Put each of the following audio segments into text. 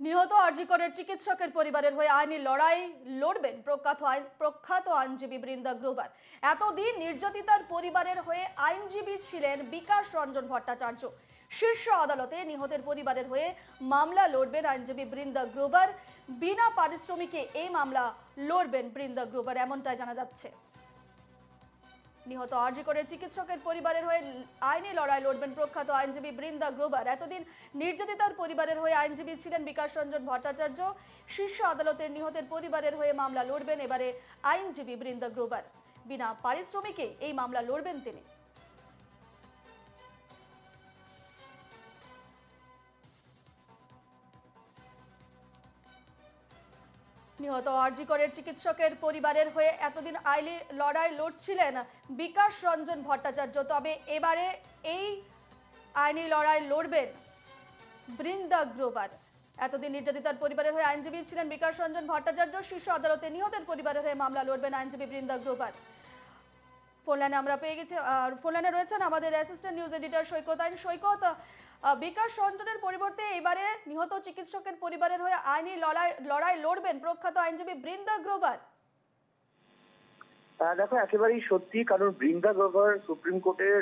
নিহত আরজি করের চিকিৎসকের পরিবারের হয়ে আইনি লড়াই লড়বেন প্রখ্যাত আইনজীবী বৃন্দা গ্রোভার। এতদিন নির্যাতিতার পরিবারের হয়ে আইনজীবী ছিলেন বিকাশ রঞ্জন ভট্টাচার্য। শীর্ষ আদালতে নিহতের পরিবারের হয়ে মামলা লড়বেন আইনজীবী বৃন্দা গ্রোভার। বিনা পারিশ্রমিকে এই মামলা লড়বেন বৃন্দা গ্রোভার, এমনটাই জানা যাচ্ছে। নিহত আরজি করের চিকিৎসকের পরিবারের হয়ে আইনি লড়াই লড়বেন প্রখ্যাত আইনজীবী বৃন্দা গ্রোভার। এতদিন নির্যাতিতার পরিবারের হয়ে আইনজীবী ছিলেন বিকাশ রঞ্জন ভট্টাচার্য। শীর্ষ আদালতের নিহতের পরিবারের হয়ে মামলা লড়বেন এবারে আইনজীবী বৃন্দা গ্রোভার। বিনা পারিশ্রমিকে এই মামলা লড়বেন তিনি। নিহত আরজি করের চিকিৎসকের পরিবারের হয়ে এতদিন আইনি লড়াই লড়ছিলেন বিকাশ রঞ্জন ভট্টাচার্য, তবে এবারে এই আইনি লড়াই লড়বেন বৃন্দা গ্রোভার। এতদিন নির্যাতিতার পরিবারের হয়ে আইনজীবী ছিলেন বিকাশ রঞ্জন ভট্টাচার্য। শীর্ষ আদালতে নিহতের পরিবারের হয়ে মামলা লড়বেন আইনজীবী বৃন্দা গ্রোভার। ফোনলাইনে আমরা পেয়ে গেছি, ফোনলাইনে রয়েছেন আমাদের অ্যাসিস্ট্যান্ট নিউজ এডিটর সৈকত। সৈকত, বিকাশ রঞ্জনের পরিবর্তে এবারে নিহত চিকিৎসকের পরিবারের হয়ে আইনি লড়াই লড়বেন প্রখ্যাত আইনজীবী বৃন্দা গ্রোভার। দেখো, একেবারেই সত্যি, কারণ বৃন্দা গ্রোভার সুপ্রিম কোর্টের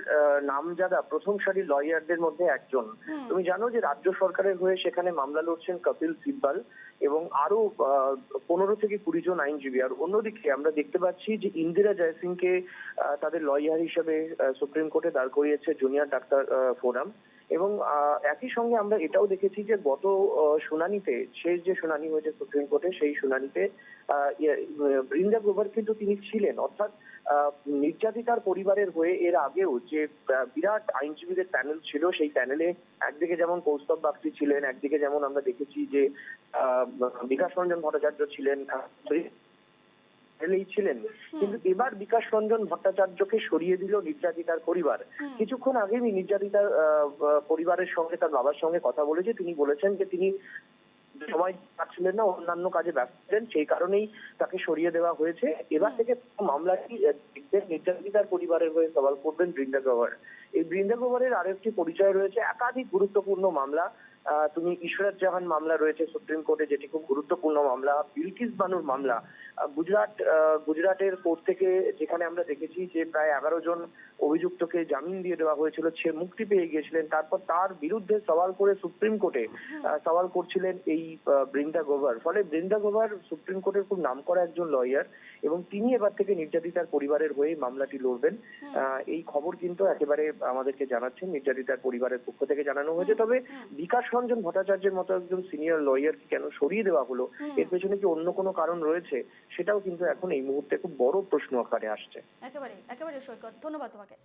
নামজাদা প্রথম সারির লয়ারদের মধ্যে একজন। তুমি জানো যে রাজ্য সরকারের হয়ে সেখানে মামলা লড়ছেন কপিল সিব্বাল এবং আরো 15 থেকে 20 জন আইনজীবী। আর অন্যদিকে আমরা দেখতে পাচ্ছি যে ইন্দিরা জয়সিংকে তাদের লয়ার হিসেবে সুপ্রিম কোর্টে দাঁড় করিয়েছে জুনিয়র ডাক্তার ফোরাম। এবং একই সঙ্গে আমরা এটাও দেখেছি যে গত শুনানিতে, শেষ যে শুনানি হয়েছে সুপ্রিম কোর্টে, সেই শুনানিতে বৃন্দা গ্রোভার কিন্তু তিনি ছিলেন। অর্থাৎ নির্যাতিতার পরিবারের হয়ে এর আগেও যে বিরাট আইনজীবীদের প্যানেল ছিল, সেই প্যানেলে একদিকে যেমন কৌস্তব বাগচি ছিলেন, একদিকে যেমন আমরা দেখেছি যে বিকাশ রঞ্জন ভট্টাচার্য ছিলেন, ছিলেন। কিন্তু এবার বিকাশ রঞ্জন ভট্টাচার্যকে সরিয়ে দিল নির্যাতিতার পরিবার। কিছুক্ষণ আগে নির্যাতিতার পরিবারের সঙ্গে তার বাবার সঙ্গে কথা বলেছে। তিনি বলেছেন যে তিনি সময় পাচ্ছিলেন না, অন্যান্য কাজে ব্যস্ত ছিলেন, সেই কারণেই তাকে সরিয়ে দেওয়া হয়েছে। এবার থেকে মামলাটি নির্যাতিতার পরিবারের হয়ে সওয়াল করবেন বৃন্দা গ্রোভার। এই বৃন্দা গ্রোভারের আরো একটি পরিচয় রয়েছে, একাধিক গুরুত্বপূর্ণ মামলা। তুমি ইশরাত জাহান মামলা রয়েছে সুপ্রিম কোর্টে, যেটি খুব গুরুত্বপূর্ণ মামলা। বিলকিস বানুর মামলা গুজরাটের কোর্ট থেকে, যেখানে আমরা দেখেছি যে প্রায় 11 জন অভিযুক্তকে জামিন দিয়ে দেওয়া হয়েছিল, সে মুক্তি পেয়ে গিয়েছিলেন। তারপর তার বিরুদ্ধে সওয়াল করে সুপ্রিম কোর্টে সওয়াল করছিলেন এই বৃন্দা গ্রোভার। ফলে বৃন্দা গ্রোভার সুপ্রিম কোর্টের খুব নামকরা একজন লয়ার এবং তিনি এবার থেকে নির্যাতিতার পরিবারের হয়ে মামলাটি লড়বেন। এই খবর কিন্তু একেবারে আমাদেরকে জানাচ্ছেন নির্যাতিতার পরিবারের পক্ষ থেকে জানানো হয়েছে। তবে বিকাশ রঞ্জন ভট্টাচার্যের মতো একজন সিনিয়র লয়ার কেন সরিয়ে দেওয়া হলো, এর পেছনে কি অন্য কোনো কারণ রয়েছে, সেটাও কিন্তু এখন এই মুহূর্তে খুব বড় প্রশ্ন আকারে আসছে। একেবারে সৈকত, ধন্যবাদ তোমাকে।